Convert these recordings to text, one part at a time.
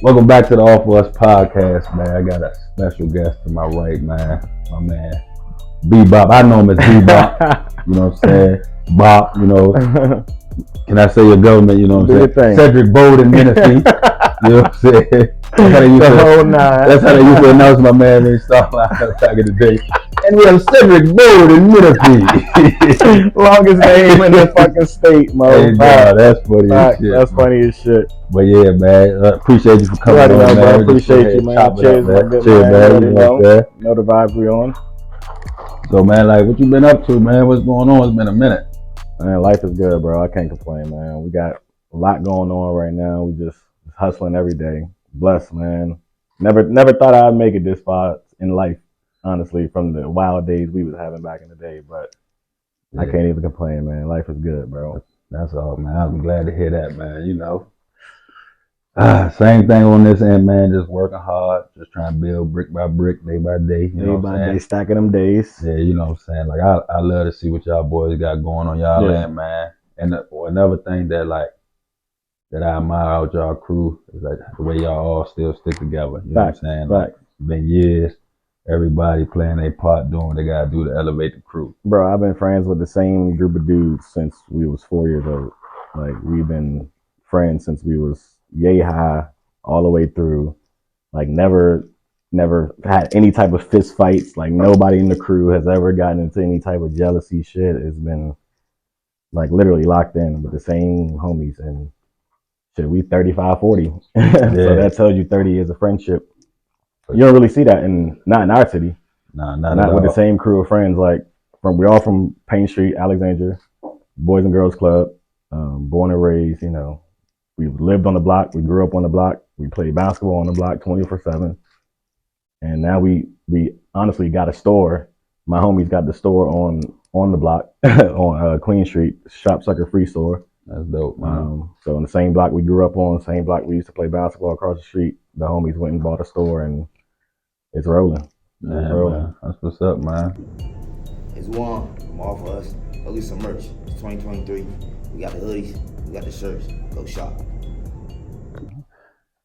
Welcome back to the AFU Podcast, man. I got a special guest to my right, man. My man, Bebop. I know him as Bebop. You know what I'm saying? Bop, you know. Can I say your government? You know what I'm saying? Cedric Bowden Ministry. You know what I'm saying? That's how they used to announce my man name back in the day. And we have Cedric Bowden Ministry. Longest name in the fucking state, man. Hey, that's funny as shit. That's funny as shit. But yeah, man, appreciate you for coming on, man. Appreciate you, man. Cheers, man. Cheers, man. You know the vibe we on. So, man, like, what you been up to, man? What's going on? It's been a minute. Man, life is good, bro. I can't complain, man. We got a lot going on right now. We just hustling every day. Blessed, man. Never thought I'd make it this far in life, honestly, from the wild days we was having back in the day. But yeah. I can't even complain, man. Life is good, bro. That's all, man. I'm glad to hear that, man. You know. Same thing on this end, man. Just working hard, just trying to build brick by brick, day by day. Day by day, stacking them days. Yeah, you know what I'm saying? Like, I love to see what y'all boys got going on y'all land, man. And another thing that I admire out y'all crew is like the way y'all all still stick together. You know what I'm saying? Like, it's been years. Everybody playing their part, doing what they gotta do to elevate the crew. Bro, I've been friends with the same group of dudes since we was 4 years old. Like, we've been friends since we was yay high all the way through. Like, never had any type of fist fights. Like, nobody in the crew has ever gotten into any type of jealousy shit. It's been like literally locked in with the same homies, and shit, we 35, 40. Yeah. So that tells you 30 years of friendship. You don't really see that not in our city. Nah, not with the same crew of friends. Like, we're all from Payne Street, Alexandria, Boys and Girls Club, born and raised, you know. We lived on the block. We grew up on the block. We played basketball on the block 24/7. And now we honestly got a store. My homies got the store on the block on Queen Street, Shop Sucker Free Store. That's dope, man. So in the same block we grew up on, same block we used to play basketball across the street, the homies went and bought a store, and it's rolling. Man. That's what's up, man. It's warm. Come off of us. Go get some merch. It's 2023. We got the hoodies. We got the shirts. Go shop.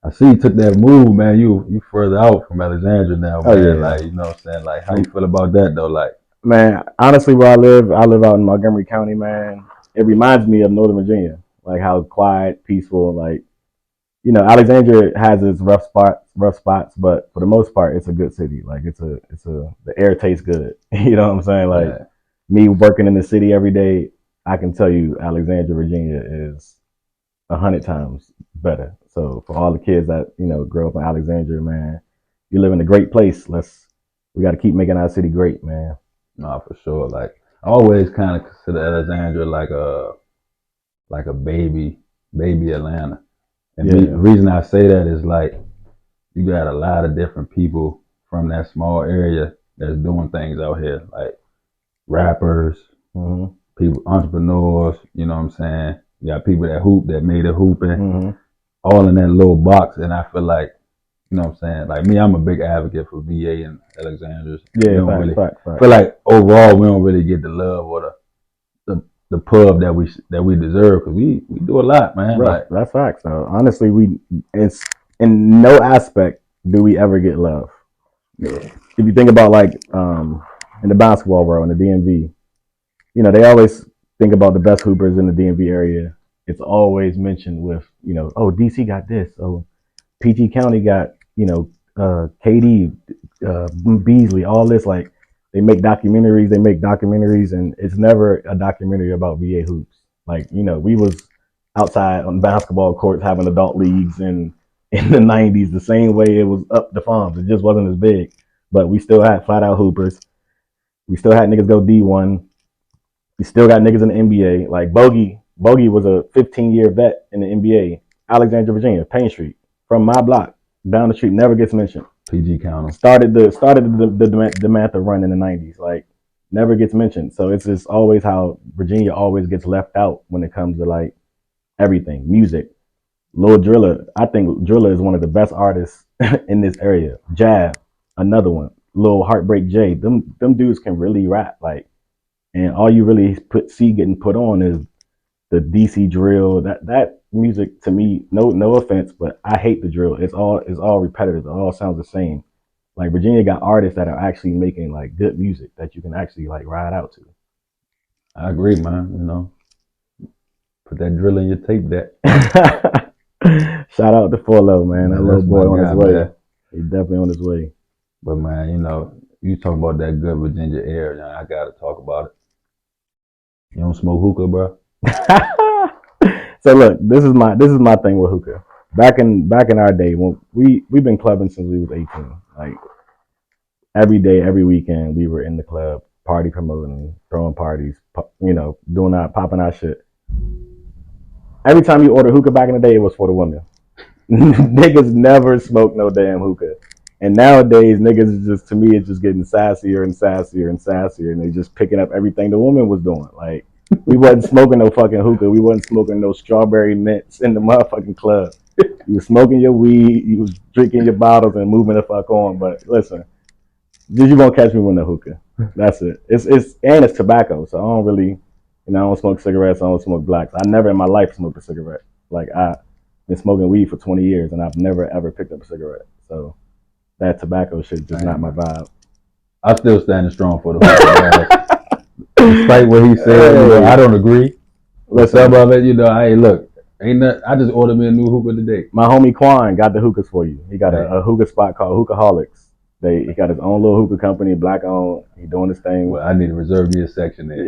I see you took that move, man. You further out from Alexandria now, man. Oh, yeah. Like, you know what I'm saying? Like, how you feel about that, though? Like, man, honestly, where I live out in Montgomery County, man. It reminds me of Northern Virginia, like how quiet, peaceful, like, you know, Alexandria has its rough spots, but for the most part, it's a good city. Like, the air tastes good. You know what I'm saying? Like, me working in the city every day, I can tell you Alexandria, Virginia is 100 times better. So for all the kids that, you know, grow up in Alexandria, man, you live in a great place. We got to keep making our city great, man. Nah, for sure. Like, I always kind of consider Alexandria like a baby Atlanta. And the reason I say that is, like, you got a lot of different people from that small area that's doing things out here, like rappers, people, entrepreneurs. You know what I'm saying? You got people that hoop, that made it hooping, all in that little box. And I feel like, you know what I'm saying? Like, me, I'm a big advocate for VA and Alexandria. Yeah, fact. I feel like overall we don't really get the love or the pub that we deserve, because we do a lot, man. Right, like, that's facts. So honestly, it's in no aspect do we ever get love. Yeah. If you think about, like, in the basketball world, in the DMV, you know, they always think about the best hoopers in the DMV area. It's always mentioned with, you know, oh, DC got this. Oh, PG County got, you know, KD, Beasley, all this. Like, they make documentaries, and it's never a documentary about VA hoops. Like, you know, we was outside on basketball courts having adult leagues in the 90s, the same way it was up the farms. It just wasn't as big, but we still had flat out hoopers. We still had niggas go D1. We still got niggas in the NBA. Like, Bogey was a 15-year vet in the NBA. Alexandria, Virginia, Payne Street, from my block down the street, never gets mentioned. PG County started the Demantha run in the 90s. Like, never gets mentioned. So it's just always how Virginia always gets left out when it comes to, like, everything. Music. Lil Driller. I think Driller is one of the best artists in this area. Jab, another one. Lil Heartbreak J. Them dudes can really rap. Like, and all you really see getting put on is the DC drill, that music to me, no offense, but I hate the drill. It's all repetitive. It all sounds the same. Like Virginia got artists that are actually making like good music that you can actually like ride out to. I agree, man. You know, put that drill in your tape deck. Shout out to Forlo, man. That little boy on his way. Man. He's definitely on his way. But man, you know, you talking about that good Virginia air, man, I gotta talk about it. You don't smoke hookah, bro? So look, this is my thing with hookah. Back in our day, when we've been clubbing since we was 18. Like every day, every weekend, we were in the club, party promoting, throwing parties, you know, popping our shit. Every time you order hookah back in the day, it was for the women. Niggas never smoked no damn hookah. And nowadays, niggas is just, to me, it's just getting sassier and sassier and sassier, and they just picking up everything the woman was doing. Like, we wasn't smoking no fucking hookah. We wasn't smoking no strawberry mints in the motherfucking club. You was smoking your weed, you was drinking your bottles and moving the fuck on. But listen, you won't catch me with no hookah. That's it. It's tobacco, so I don't really, you know, I don't smoke cigarettes. I don't smoke blacks. I never in my life smoked a cigarette. Like I've been smoking weed for 20 years, and I've never ever picked up a cigarette. So that tobacco shit just not my vibe. I still standing strong for the hookah. Despite what he said, you know, I don't agree. Listen, some of it, you know, hey, look, I just ordered me a new hookah today. My homie Quan got the hookahs for you. He got a hookah spot called Hookaholics. He got his own little hookah company, black owned. He doing his thing. Well, I need to reserve me a section there.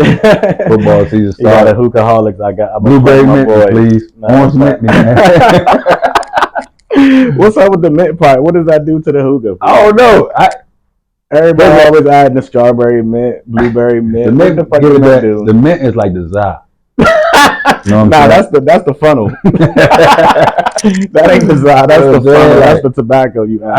Football season started. He got a Hookaholics. I'm blueberry mint, please. Orange mint, man. What's up with the mint part? What does that do to the hookah? I don't know. Everybody always adding the strawberry mint, blueberry mint. The mint, the mint is like the za. You know that's the funnel. That ain't the za. That's the funnel. That's the tobacco you add.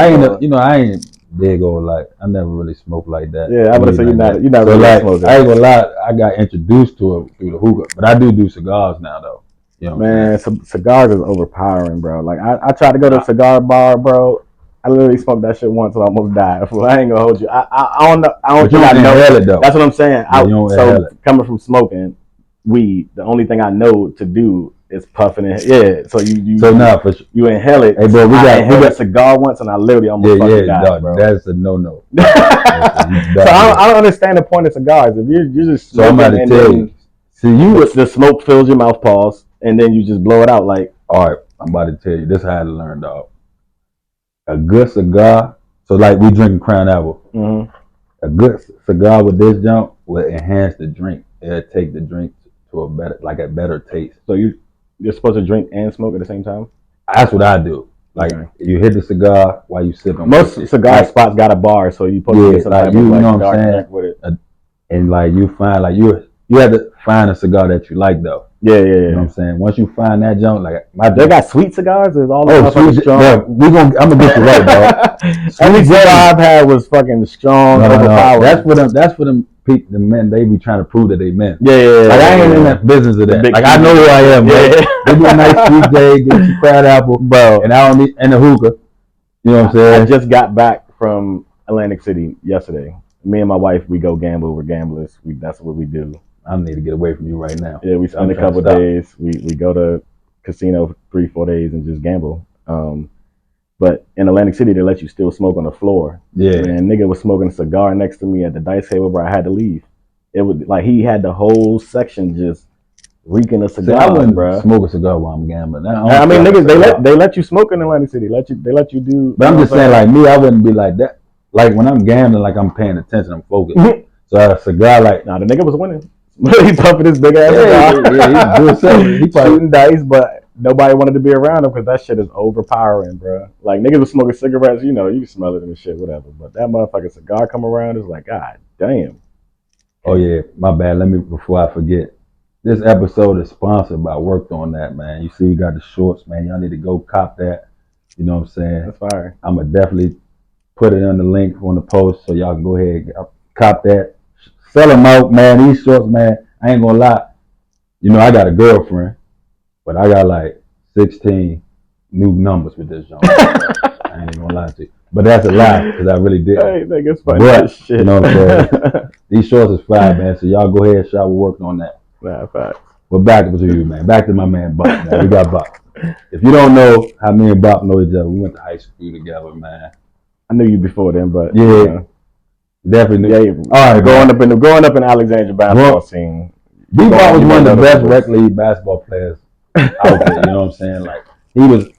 I ain't big on like, I never really smoked like that. Yeah, I'm gonna say you're not so really like, smoking. I ain't gonna lie, I got introduced to it through the hookah, but I do cigars now though. You know, man, cigars is overpowering, bro. Like I tried to go to a cigar bar, bro. I literally smoked that shit once and almost died. Well, I ain't gonna hold you. I don't know. I don't think I know it though. That's what I'm saying. So coming from smoking weed, the only thing I know to do is puffing it. Yeah. So you inhale it. Hey, bro, we got a cigar once and I literally almost fucking died, bro. That's a no. So I don't understand the point of cigars. If you're just smoking, so I'm about to tell you. See, the smoke fills your mouth, pause, and then you just blow it out like. All right, I'm about to tell you. This is how I learned, dog. A good cigar. So like we drinking Crown Apple. Mm-hmm. A good cigar with this jump will enhance the drink. It'll take the drink to a better taste. So you're supposed to drink and smoke at the same time? That's what I do. Like you hit the cigar while you sipping. Most cigar spots got a bar, so you put get some type of know what I'm saying? With it. And like you find like you have to find a cigar that you like though. Yeah. You know what I'm saying? Once you find that junk, like they got sweet cigars. Is all sweet, strong. Yeah, I'm gonna get you right, dog. Every cigar I've had was fucking strong, overpowered. That's for them people, the men. They be trying to prove that they men. Yeah. Like I ain't in that business of that. Like I know who I am, bro. They do a nice sweet day, get some Crab Apple, bro, and I don't need and the hookah. You know what I'm saying? I just got back from Atlantic City yesterday. Me and my wife, we go gamble. We're gamblers. That's what we do. I need to get away from you right now. Yeah, we spend a couple of days. We go to casino for 3-4 days and just gamble. But in Atlantic City, they let you still smoke on the floor. Yeah. And nigga was smoking a cigar next to me at the dice table where I had to leave. It was like he had the whole section just reeking a cigar. See, I wouldn't bro. Smoke a cigar while I'm gambling. I mean, niggas, they let you smoke in Atlantic City. They let you do. But I'm just saying, like me, I wouldn't be like that. Like when I'm gambling, like I'm paying attention, I'm focused. So a cigar, like the nigga was winning. He puffing his big ass cigar. Yeah, he's doing something. He shooting dice, but nobody wanted to be around him because that shit is overpowering, bro. Like niggas was smoking cigarettes, you can smell it and shit, whatever. But that motherfucking cigar come around, it's like, God damn. Oh yeah, my bad. Let me before I forget. This episode is sponsored by Worked On That, man. You see, we got the shorts, man. Y'all need to go cop that. You know what I'm saying? That's fire. I'm gonna definitely put it on the link on the post so y'all can go ahead and cop that. Sell them out, man. These shorts, man. I ain't gonna lie. I got a girlfriend, but I got like 16 new numbers with this joint. I ain't even gonna lie to you. But that's a lie, because I really didn't. Hey, niggas funny but, as shit. You know what I'm saying? These shorts is fire, man. So y'all go ahead and shop. We're working on that. Nah, facts. Well, back to you, man. Back to my man Buck, man. We got Buck. If you don't know how me and Buck know each other, we went to high school together, man. I knew you before then, but yeah, definitely. Yeah, all right, growing up in Alexandria basketball scene. B-Bop was one of the best rec league basketball players out there. You know what I'm saying? Like he was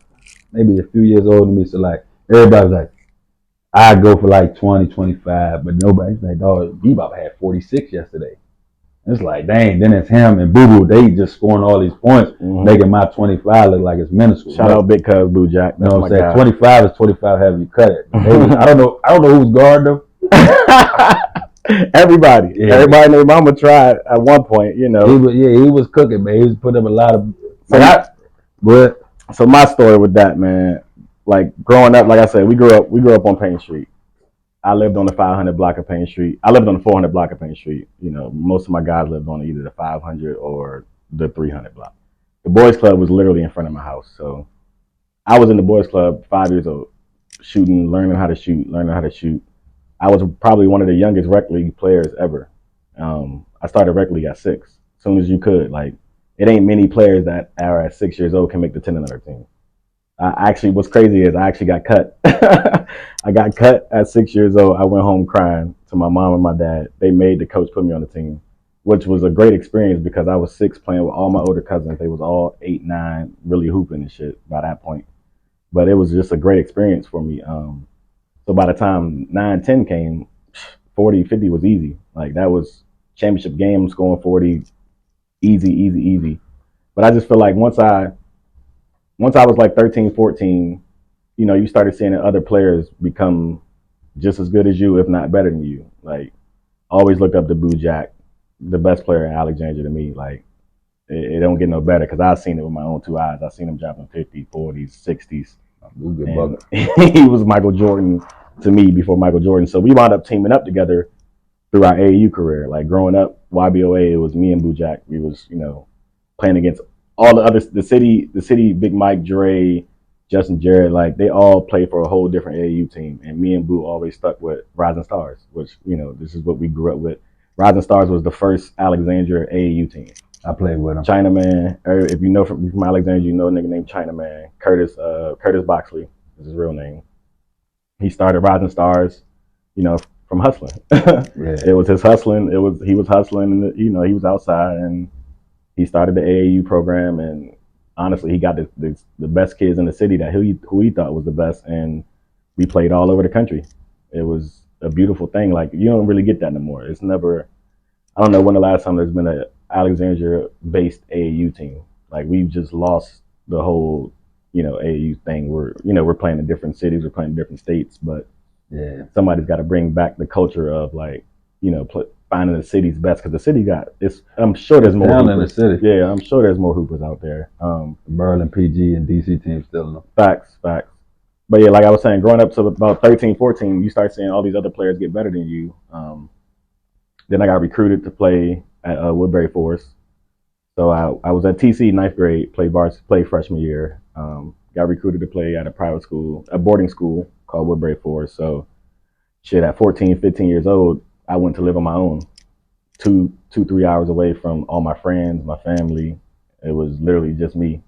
maybe a few years older than me, so like everybody was like, I'd go for like 20, 25, but nobody's like, dog, B-Bop had 46 yesterday. It's like, dang, then it's him and Boo Boo. They just scoring all these points, making my 25 look like it's minuscule. Shout out Big Cuz Blue Jack. You know what I'm saying? 25 is 25 have you cut it. I don't know who's guard them. Everybody and their mama tried at one point, you know. He was cooking, man. He was putting up a lot of. So my story with that, man, like growing up, like I said, we grew up on Payne Street. I lived on the 500 block of Payne Street. I lived on the 400 block of Payne Street. You know, most of my guys lived on either the 500 or the 300 block. The boys club was literally in front of my house. So I was in the boys club 5 years old, learning how to shoot. I was probably one of the youngest rec league players ever. I started rec league at 6, as soon as you could. Like, it ain't many players that are at 6 years old can make the 10 and under team. What's crazy is I actually got cut. I got cut at 6 years old. I went home crying to my mom and my dad. They made the coach put me on the team, which was a great experience because I was 6 playing with all my older cousins. They was all 8, 9, really hooping and shit by that point. But it was just a great experience for me. So by the time 9, 10 came, 40, 50 was easy. Like that was championship game, scoring 40, easy. But I just feel like once I was like 13, 14, you know, you started seeing other players become just as good as you, if not better than you. Like, always looked up to Boo Jack, the best player in Alexandria to me. Like, it don't get no better because I've seen it with my own 2 eyes. I've seen him dropping 50s, 40s, 60s. He was Michael Jordan to me before Michael Jordan. So we wound up teaming up together through our AAU career. Like, growing up, YBOA, it was me and Boo Jack. We was, you know, playing against all the others, the city, Big Mike, Dre, Justin Jarrett, like they all play for a whole different AAU team. And me and Boo always stuck with Rising Stars, which, you know, this is what we grew up with. Rising Stars was the first Alexandria AAU team. I played with him. Chinaman, if you know from Alexandria, you know a nigga named Chinaman. Curtis Boxley is his real name. He started Rising Stars, you know, from hustling. It was his hustling. He was hustling, and you know, he was outside and he started the AAU program, and honestly, he got the best kids in the city who he thought was the best, and we played all over the country. It was a beautiful thing. Like, you don't really get that anymore. It's never. I don't know when the last time there's been an Alexandria-based AAU team. Like, we've just lost the whole, you know, AAU thing. We're playing in different cities, we're playing in different states, but somebody's got to bring back the culture of, like, you know, finding the city's best, because the city I'm sure there's more down in the city. Yeah, I'm sure there's more hoopers out there. Maryland, PG, and DC teams still know. Facts. But yeah, like I was saying, growing up to about 13, 14, you start seeing all these other players get better than you. Then I got recruited to play at Woodbury Forest. So I was at TC 9th grade, played freshman year. Got recruited to play at a boarding school called Woodbury Forest. So shit, at 14, 15 years old, I went to live on my own, 3 hours away from all my friends, my family. It was literally just me.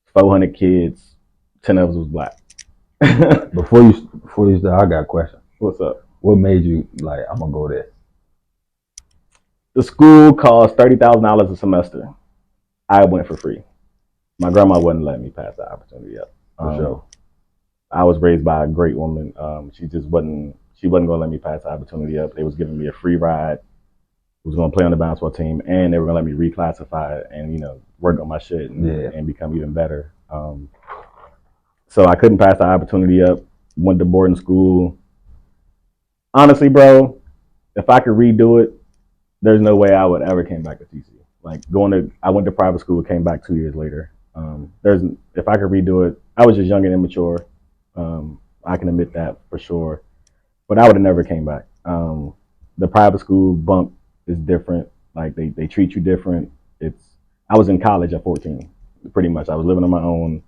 400 kids, 10 of us was black. Before you start, I got a question. What's up? What made you like, I'm gonna go there? The school cost $30,000 a semester. I went for free. My grandma wouldn't let me pass that opportunity up. For sure. I was raised by a great woman. She wasn't gonna let me pass the opportunity up. They was giving me a free ride. I was gonna play on the basketball team, and they were gonna let me reclassify and, you know, work on my shit and become even better. So I couldn't pass the opportunity up. Went to boarding school. Honestly, bro, if I could redo it, there's no way I would ever came back to TC. Like, I went to private school, came back 2 years later. If I could redo it, I was just young and immature. I can admit that for sure. But I would have never came back. The private school bump is different. Like, they treat you different. I was in college at 14, pretty much. I was living on my own,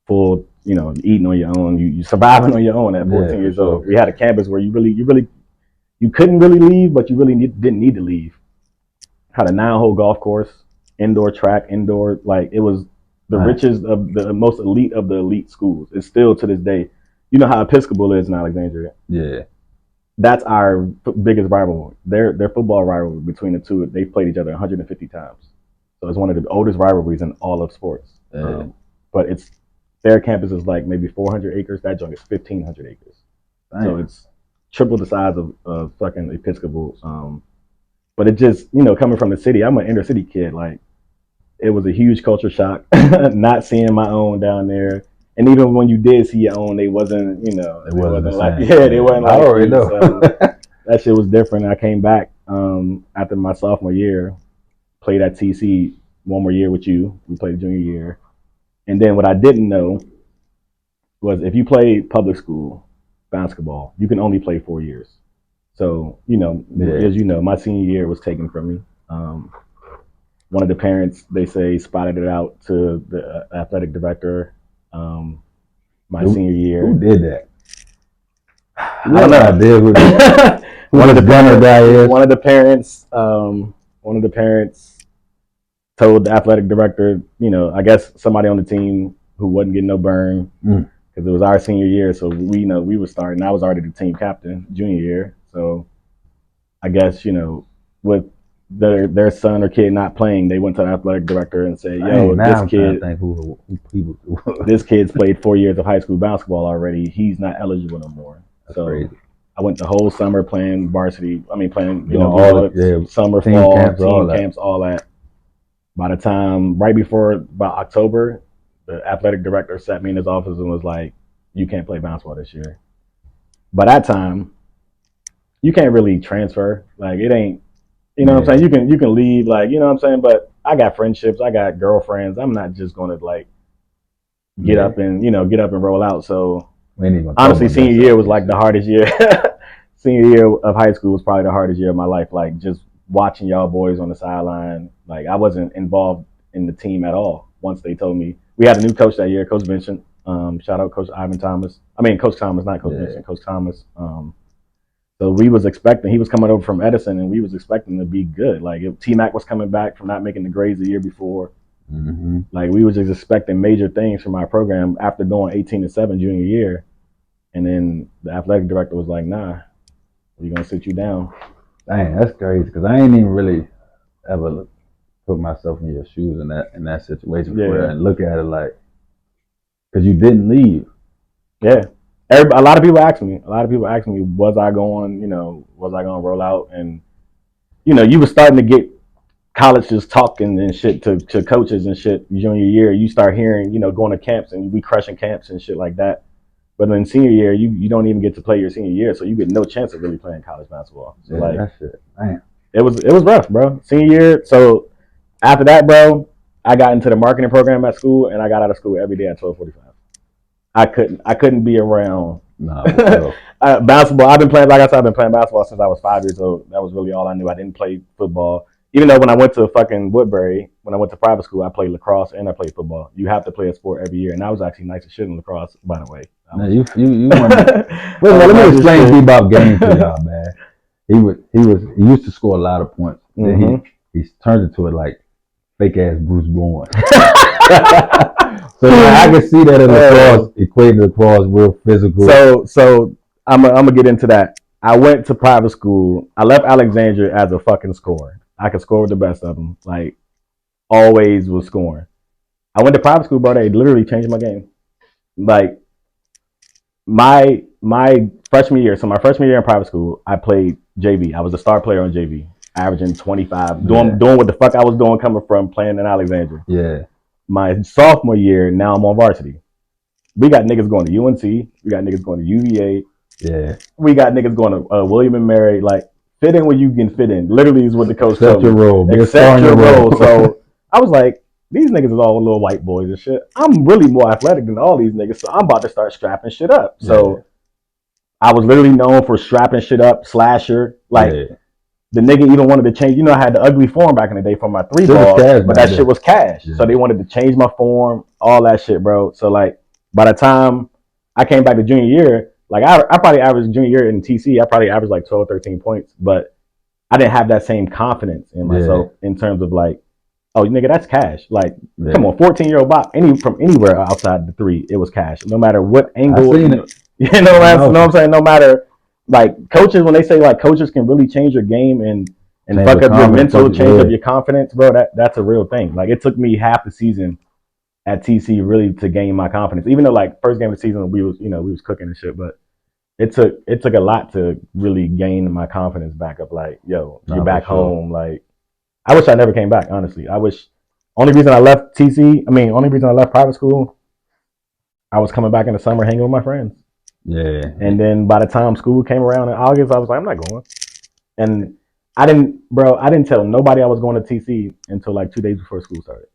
full, you know, eating on your own. You surviving on your own at 14 years old. We had a campus where you couldn't really leave, but you really didn't need to leave. had a 9-hole golf course, indoor track, indoor, like it was the richest of the most elite of the elite schools. It's still to this day. You know how Episcopal is in Alexandria. Yeah. That's our biggest rivalry. Their football rivalry between the two. They've played each other 150 times. So it's one of the oldest rivalries in all of sports. But it's their campus is like maybe 400 acres. That joint is 1,500 acres. Dang. So it's triple the size of fucking Episcopal. But it just, coming from the city, I'm an inner city kid. Like, it was a huge culture shock not seeing my own down there. And even when you did see your own, they wasn't, they wasn't like, they wasn't like, I already know. So that shit was different. I came back after my sophomore year, played at TC one more year with you. We played junior year. And then what I didn't know was if you played public school basketball, you can only play 4 years. So, as you know, my senior year was taken from me. One of the parents, they say, spotted it out to the athletic director my senior year. Who did that? I don't know. One of the parents told the athletic director, I guess somebody on the team who wasn't getting no burn because it was our senior year. So we were starting. I was already the team captain junior year. So I guess, with their son or kid not playing, they went to the athletic director and said, "Yo, this kid's played 4 years of high school basketball already. He's not eligible no more." That's so crazy. I went the whole summer playing varsity. I mean, playing summer, team fall, camps, all that. By the time right before about October, the athletic director sat me in his office and was like, "You can't play basketball this year." By that time, you can't really transfer. Like it ain't. You know what I'm saying? You can leave, like, you know what I'm saying? But I got friendships, I got girlfriends. I'm not just gonna like get up and roll out. So honestly, senior year was like the hardest year. Senior year of high school was probably the hardest year of my life. Like just watching y'all boys on the sideline. Like I wasn't involved in the team at all. Once they told me we had a new coach that year, Coach Vincent. Shout out Coach Ivan Thomas. I mean Coach Thomas, not Coach Vincent, Coach Thomas. So we was expecting, he was coming over from Edison, and we was expecting to be good. Like if T-Mac was coming back from not making the grades the year before, like we was just expecting major things from our program after going 18-7 junior year. And then the athletic director was like, "Nah, we're gonna sit you down." Dang, that's crazy because I ain't even really ever put myself in your shoes in that situation before and look at it like, because you didn't leave. Yeah. A lot of people ask me, was I going to roll out? And, you were starting to get colleges talking and shit to coaches and shit junior year. You start hearing, going to camps and we crushing camps and shit like that. But then senior year, you don't even get to play your senior year. So you get no chance of really playing college basketball. So that shit, man. It was rough, bro. Senior year. So after that, bro, I got into the marketing program at school and I got out of school every day at 12:45. I couldn't be around basketball. I've been playing basketball since I was 5 years old. That was really all I knew. I didn't play football. Even though when I went to fucking Woodbury, when I went to private school, I played lacrosse and I played football. You have to play a sport every year, and I was actually nice as shit in lacrosse, by the way. Man, you let me explain Bebop game to y'all, man. He used to score a lot of points. Then he turned into it like fake ass Bruce Bowen. So I can see that in lacrosse, equating lacrosse, real physical. So I'm gonna get into that. I went to private school. I left Alexandria as a fucking scorer. I could score with the best of them. Like always was scoring. I went to private school, bro. They literally changed my game. Like my freshman year. So my freshman year in private school, I played JV. I was a star player on JV, averaging 25, doing what the fuck I was doing coming from playing in Alexandria. Yeah. My sophomore year, now I'm on varsity. We got niggas going to UNC. We got niggas going to UVA. Yeah. We got niggas going to William and Mary. Like, fit in where you can fit in. Literally is what the coach told me. Accept your role. So I was like, these niggas is all little white boys and shit. I'm really more athletic than all these niggas, so I'm about to start strapping shit up. So I was literally known for strapping shit up, slasher. Like, the nigga even wanted to change. I had the ugly form back in the day for my 3-ball, but that shit was cash. Yeah. So they wanted to change my form, all that shit, bro. So, like, by the time I came back to junior year, like, I probably averaged junior year in TC, I probably averaged like 12, 13 points. But I didn't have that same confidence in myself in terms of like, oh, nigga, that's cash. Like, come on, 14-year-old Bob, from anywhere outside the 3, it was cash. No matter what angle, you know what I'm saying? No matter, like, coaches, when they say, like, coaches can really change your game and fuck up your mental, change up your confidence, bro, that's a real thing. Like, it took me half the season at TC really to gain my confidence. Even though, like, first game of the season, we was cooking and shit, but it took a lot to really gain my confidence back up. Like, yo, you're back home. Like, I wish I never came back, honestly. Only reason I left private school, I was coming back in the summer hanging with my friends. Yeah. And then by the time school came around in August, I was like, I'm not going. And I didn't tell nobody I was going to TC until like 2 days before school started.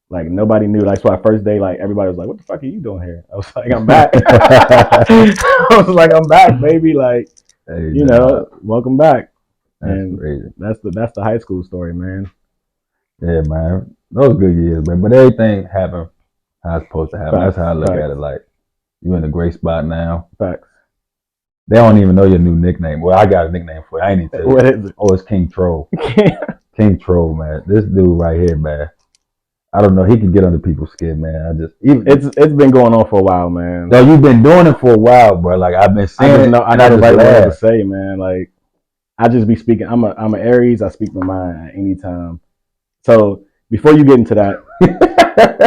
Like, nobody knew. Like, so our first day, like, everybody was like, what the fuck are you doing here? I was like, I'm back. I was like, I'm back, baby. Like, hey, welcome back. That's crazy. That's the high school story, man. Yeah, man. Those good years, man. But everything happened how it's supposed to happen. Facts. That's how I look at it. Like, you're in a great spot now. Facts. They don't even know your new nickname. Well, I got a nickname for you. I ain't even tell you. What is it? Oh, it's King Troll. King Troll, man. This dude right here, man. I don't know. He can get under people's skin, man. It's been going on for a while, man. No, you've been doing it for a while, bro. Like, I've been saying it. I know the right word to say, man. Like, I just be speaking. I'm an Aries. I speak my mind at any time. So before you get into that,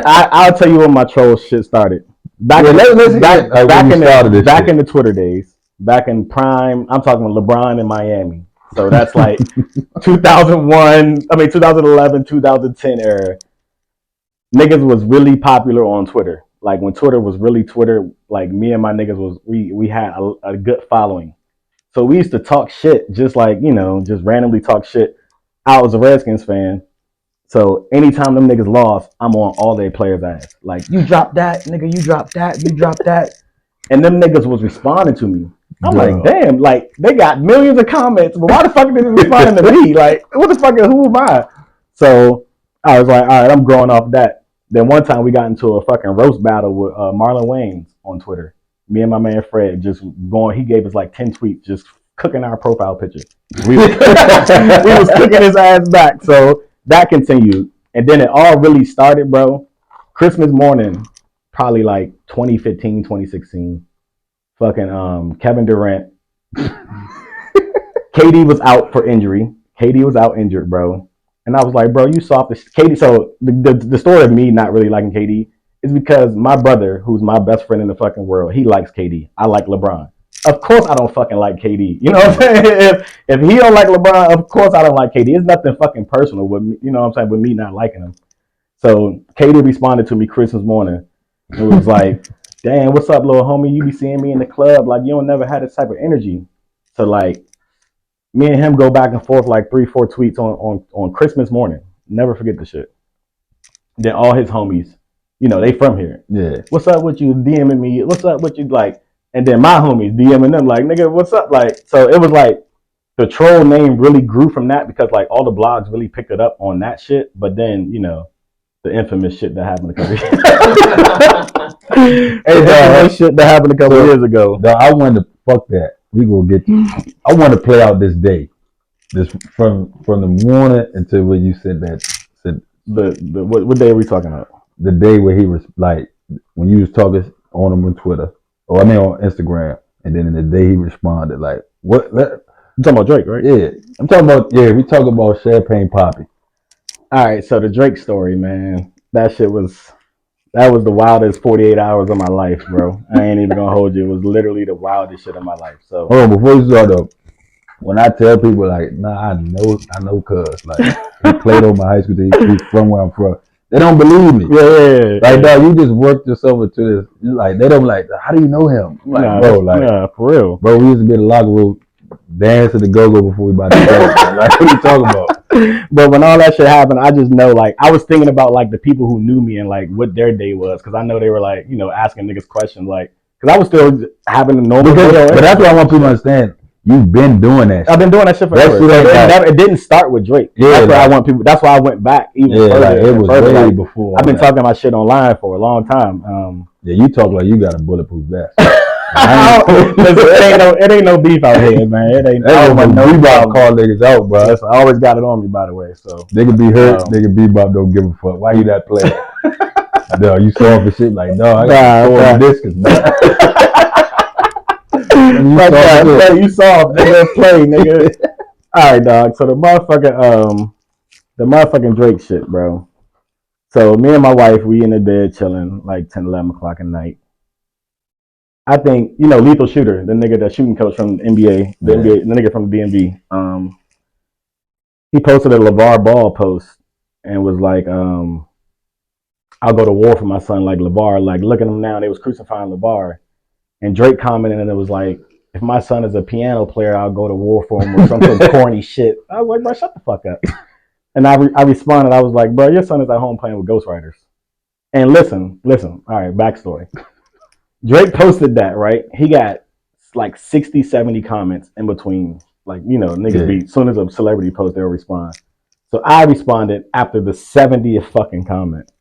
I'll tell you when my troll shit started. Back in the Twitter days, back in prime. I'm talking LeBron in Miami. So that's like 2011, 2010 era. Niggas was really popular on Twitter. Like, when Twitter was really Twitter, like, me and my niggas we had a good following. So we used to talk shit, just like, just randomly talk shit. I was a Redskins fan. So anytime them niggas lost, I'm on all their players' ass. Like, you dropped that, nigga, you dropped that, you dropped that. And them niggas was responding to me. I'm like, damn, like, they got millions of comments, but why the fuck are they responding to me? Like, what the fuck, who am I? So I was like, all right, I'm growing off that. Then one time we got into a fucking roast battle with Marlon Wayans on Twitter. Me and my man Fred just going, he gave us like 10 tweets, just cooking our profile picture. We was cooking his ass back. So that continued. And then it all really started, bro. Christmas morning, probably like 2015, 2016. Fucking Kevin Durant. KD was out for injury. KD was out injured, bro. And I was like, bro, you soft as KD. So the story of me not really liking KD is because my brother, who's my best friend in the fucking world, he likes KD. I like LeBron. Of course I don't fucking like KD. You know what I'm saying? If he don't like LeBron, of course I don't like KD. It's nothing fucking personal with me, you know what I'm saying, with me not liking him. So KD responded to me Christmas morning. It was like, damn, what's up, little homie? You be seeing me in the club. Like, you don't never had this type of energy. So, like, me and him go back and forth like 3-4 tweets on Christmas morning. Never forget the shit. Then all his homies, they from here. Yeah. What's up with you? DMing me. What's up with you? Like, and then my homies DMing them like, nigga, what's up? Like, so it was like the troll name really grew from that because like all the blogs really picked it up on that shit. But then, the infamous shit that happened a couple shit that happened a couple years ago. No, I wanted to fuck that. We gonna get. I want to play out this day, this from the morning until when you said that. What day are we talking about? The day where he was like when you was talking on him on Twitter, or on Instagram, and then in the day he responded like, "What?" You talking about Drake, right? Yeah, I'm talking about. Yeah, we talking about Champagne Poppy. All right, so the Drake story, man, that was the wildest 48 hours of my life, bro. I ain't even gonna hold you. It was literally the wildest shit of my life. So, before you start up, when I tell people like, nah, I know, cuz like he played on my high school team, he's from where I'm from. They don't believe me. Yeah. Like, dog, you just worked yourself into this. Like, they don't like, how do you know him? I'm like, for real, bro. We used to be in the locker room, dance to the go-go before we about to play. Like, what are you talking about? But when all that shit happened, I just know, like, I was thinking about, like, the people who knew me and, like, what their day was. Because I know they were, like, asking niggas questions, like, because I was still having a normal day. But that's what I want people to understand. You've been doing that shit. I've been doing that shit forever. It didn't start with Drake. Yeah, that's why I want people. That's why I went back even further. Like, it was way before. I've been talking about shit online for a long time. Yeah, you talk like you got a bulletproof vest. it ain't no beef out here, man. It ain't no Bebop call niggas out, bro. Listen, I always got it on me, by the way. So they could be hurt. Nigga Bebop don't give a fuck. Why you not playing? No, you saw the shit like, no, I got to discus, man. You saw nigga play, nigga. All right, dog. So the motherfucking Drake shit, bro. So me and my wife, we in the bed chilling like 10, 11 o'clock at night. I think, Lethal Shooter, the nigga, the shooting coach from the NBA, the nigga from the DMV, he posted a LeVar Ball post and was like, I'll go to war for my son, like LeVar, like look at him now, they was crucifying LeVar. And Drake commented and it was like, if my son is a piano player, I'll go to war for him or some corny shit. I was like, bro, shut the fuck up. And I responded, I was like, bro, your son is at home playing with ghostwriters. And listen, all right, backstory. Drake posted that, right? He got like 60, 70 comments in between. Like, niggas be, as soon as a celebrity posts, they'll respond. So I responded after the 70th fucking comment.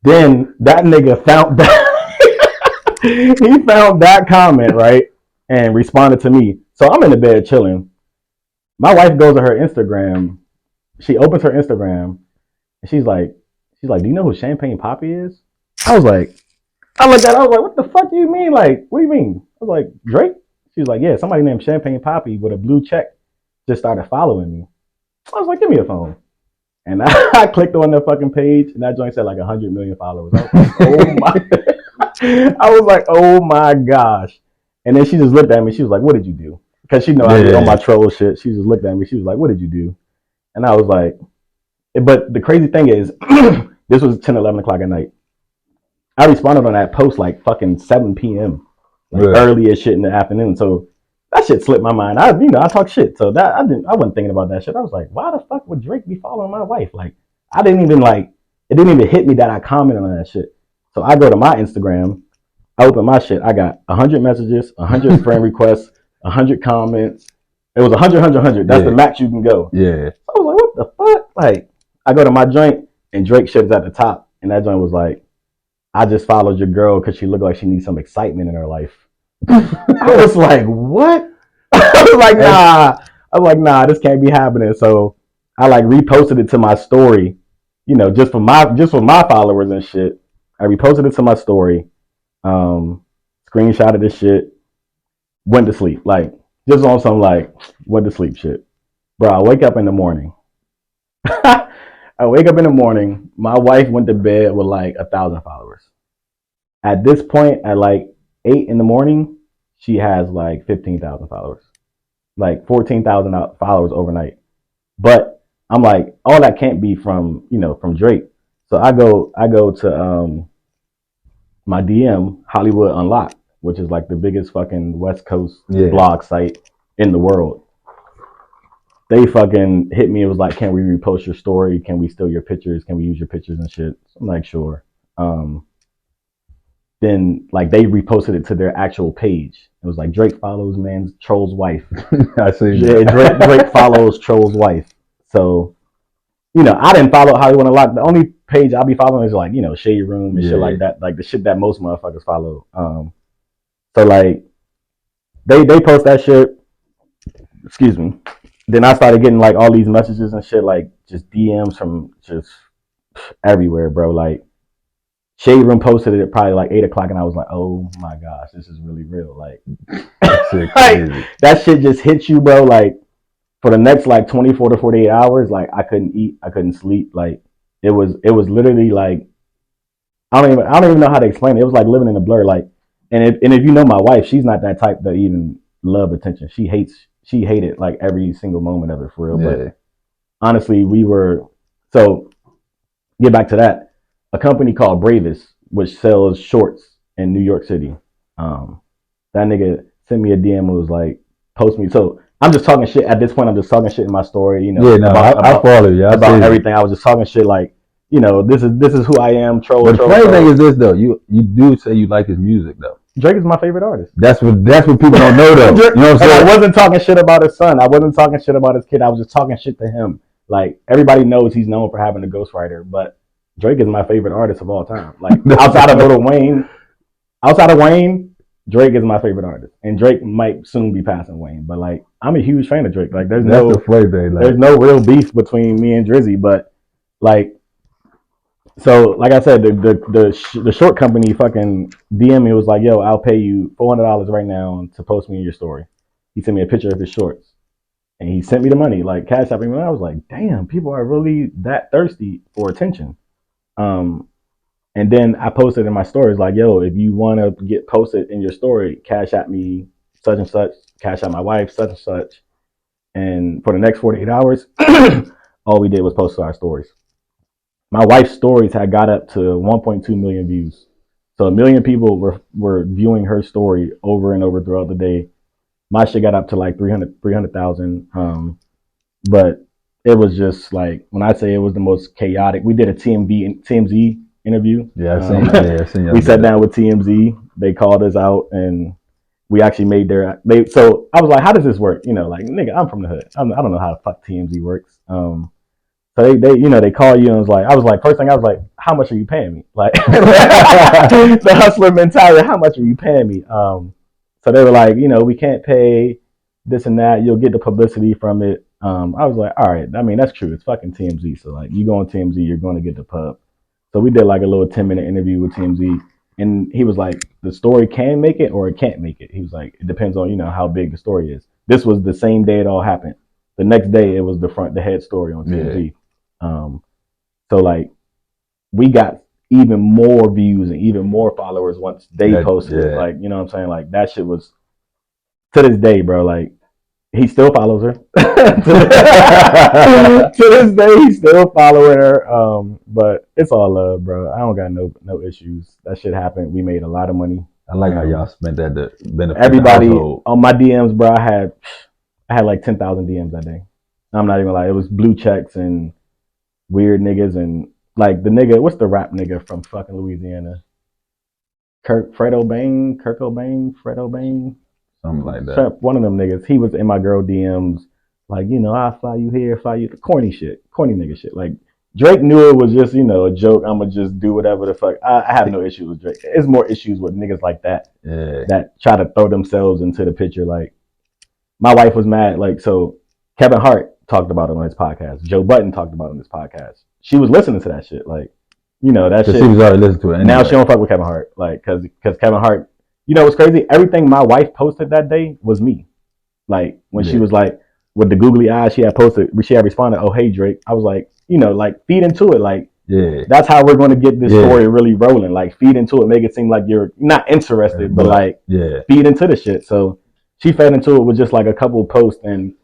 Then that nigga found that. He found that comment, right? And responded to me. So I'm in the bed chilling. My wife goes to her Instagram. She opens her Instagram and she's like, do you know who Champagne Poppy is? I looked at it, I was like, what the fuck do you mean? Like, what do you mean? I was like, Drake? She was like, yeah, somebody named Champagne Poppy with a blue check just started following me. I was like, give me a phone. And I clicked on the fucking page and that joint said like 100 million followers. I was like, oh my gosh. And then she just looked at me. She was like, what did you do? Because she know I did all my troll shit. She just looked at me. She was like, what did you do? And I was like, but the crazy thing is, this was 10, 11 o'clock at night. I responded on that post like fucking 7 p.m. Like early as shit in the afternoon. So that shit slipped my mind. I talk shit. So that I wasn't thinking about that shit. I was like, why the fuck would Drake be following my wife? Like, it didn't even hit me that I commented on that shit. So I go to my Instagram, I open my shit. I got 100 messages, 100 friend requests, 100 comments. It was 100. That's the max you can go. Yeah. So I was like, what the fuck? Like, I go to my joint and Drake shit is at the top. And that joint was like, I just followed your girl because she looked like she needs some excitement in her life. I was like, what? I was like, nah, this can't be happening. So I like reposted it to my story, just for my followers and shit. I reposted it to my story, screenshotted this shit, went to sleep. Like, just on some like went to sleep shit. Bro, I wake up in the morning. My wife went to bed with like 1,000 followers. At this point, at like 8 in the morning, she has like 15,000 followers. Like 14,000 followers overnight. But I'm like, all that can't be from Drake. So I go to my DM, Hollywood Unlocked, which is like the biggest fucking West Coast blog site in the world. They fucking hit me. It was like, can we repost your story? Can we steal your pictures? Can we use your pictures and shit? So I'm like, sure. Then like they reposted it to their actual page. It was like, Drake follows man's troll's wife. I see. Yeah, Drake follows troll's wife. So, I didn't follow Hollywood Unlocked. The only page I'll be following is like, Shade Room and shit like that. Like the shit that most motherfuckers follow. So like they post that shit. Excuse me. Then I started getting like all these messages and shit, like just DMs from just everywhere, bro. Like Shade Room posted it at probably like 8 o'clock, and I was like, oh my gosh, this is really real. Like, that shit just hits you, bro. Like for the next like 24 to 48 hours, like I couldn't eat, I couldn't sleep. Like it was literally like I don't even know how to explain it. It was like living in a blur. Like, and if you know my wife, she's not that type that even love attention. She hated like every single moment of it for real. Yeah. But honestly, so get back to that. A company called Bravest, which sells shorts in New York City. That nigga sent me a DM and was like, post me. So I'm just talking shit at this point. I'm just talking shit in my story, I follow you. About everything. I was just talking shit like, this is who I am. Troll. But the funny thing is this though, you do say you like his music though. Drake is my favorite artist. That's what people don't know though. You know what I'm saying? I wasn't talking shit about his son. I wasn't talking shit about his kid. I was just talking shit to him. Like everybody knows he's known for having a ghostwriter, but Drake is my favorite artist of all time. Like outside of Wayne, Drake is my favorite artist, and Drake might soon be passing Wayne. But like, I'm a huge fan of Drake. Like, there's there's no real beef between me and Drizzy. But like, so like I said, the short company fucking DM me, was like, yo, I'll pay you $400 right now to post me in your story. He sent me a picture of his shorts, and he sent me the money, like cash apping me. And I was like, damn, people are really that thirsty for attention. And then I posted in my stories like, yo, if you want to get posted in your story, cash at me such and such, cash out my wife such and such. And for the next 48 hours, all we did was post our stories. My wife's stories had got up to 1.2 million views. So 1 million people were viewing her story over and over throughout the day. My shit got up to like 300,000. But it was just like, when I say it was the most chaotic, we did a TMZ interview. Yeah, I seen we sat down with TMZ. They called us out, and we actually made so I was like, how does this work? You know, like, nigga, I'm from the hood. I don't know how the fuck TMZ works. So they call you, and I was like, first thing I was like, how much are you paying me? Like, the hustler mentality, how much are you paying me? So they were like, we can't pay this and that. You'll get the publicity from it. I was like, all right. I mean, that's true. It's fucking TMZ. So like, you go on TMZ, you're going to get the pub. So we did like a little 10-minute interview with TMZ, and he was like, the story can make it or it can't make it. He was like, it depends on, how big the story is. This was the same day it all happened. The next day it was the head story on TMZ. Yeah. So like, we got even more views and even more followers once they posted it. Like, you know what I'm saying? Like, that shit was, to this day, bro, like, he still follows her. To this day, he's still following her. But it's all love, bro. I don't got no issues. That shit happened. We made a lot of money. I like how y'all spent that to benefit everybody on my DMs, bro. I had like 10,000 DMs that day. I'm not even like, it was blue checks and weird niggas, and like the nigga, what's the rap nigga from fucking Louisiana? Fred O'Bain, something like that. One of them niggas. He was in my girl DMs, like, I'll fly you here, fly you, corny nigga shit. Like, Drake knew it was just, a joke. I'ma just do whatever the fuck. I have no issues with Drake. It's more issues with niggas like that, that try to throw themselves into the picture. Like, my wife was mad. Like, so Kevin Hart talked about it on his podcast. Joe Budden talked about it on his podcast. She was listening to that shit. Like, that shit. She was already listening to it. Anyway. Now she don't fuck with Kevin Hart. Like, cause Kevin Hart, what's crazy? Everything my wife posted that day was me. Like, when she was like, with the googly eyes, she had responded, oh, hey, Drake. I was like, like, feed into it. Like, that's how we're going to get this story really rolling. Like, feed into it, make it seem like you're not interested, but like, feed into the shit. So she fed into it with just like a couple of posts, and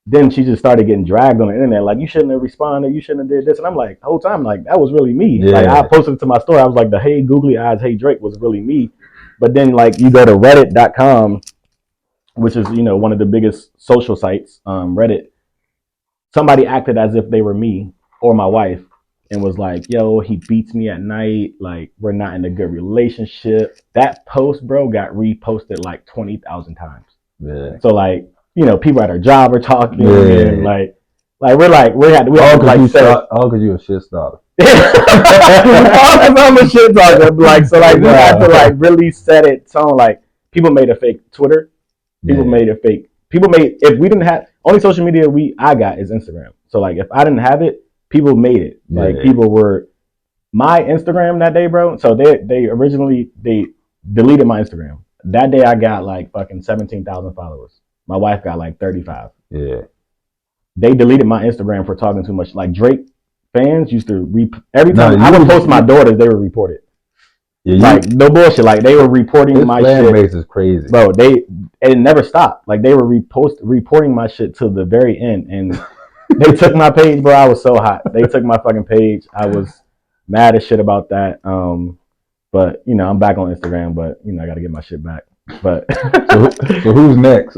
then she just started getting dragged on the internet. Like, you shouldn't have responded. You shouldn't have did this. And I'm like, the whole time, like, that was really me. Like, I posted it to my story. I was like, the hey, googly eyes, hey, Drake was really me. But then, like, you go to reddit.com, which is, one of the biggest social sites, Reddit. Somebody acted as if they were me or my wife and was like, yo, he beats me at night. Like, we're not in a good relationship. That post, bro, got reposted like 20,000 times. Yeah. So, like, people at our job are talking, and like all because you a shit starter. All because I'm a shit talker. Like, so like we had to like really set it tone. Like, people made a fake Twitter. People made if we didn't have, only social media I got is Instagram. So like, if I didn't have it, people made it. Like, people were my Instagram that day, bro. So they originally deleted my Instagram. That day I got like fucking 17,000 followers. My wife got like 35. Yeah. They deleted my Instagram for talking too much. Like, Drake fans used to every time I would post my daughters, they would report it. Yeah, like, no bullshit. Like, they were reporting my shit. This fan base is crazy, bro. It never stopped. Like, they were reporting my shit to the very end, and they took my page, bro. I was so hot. They took my fucking page. I was mad as shit about that. But I'm back on Instagram. But I got to get my shit back. But so who's next?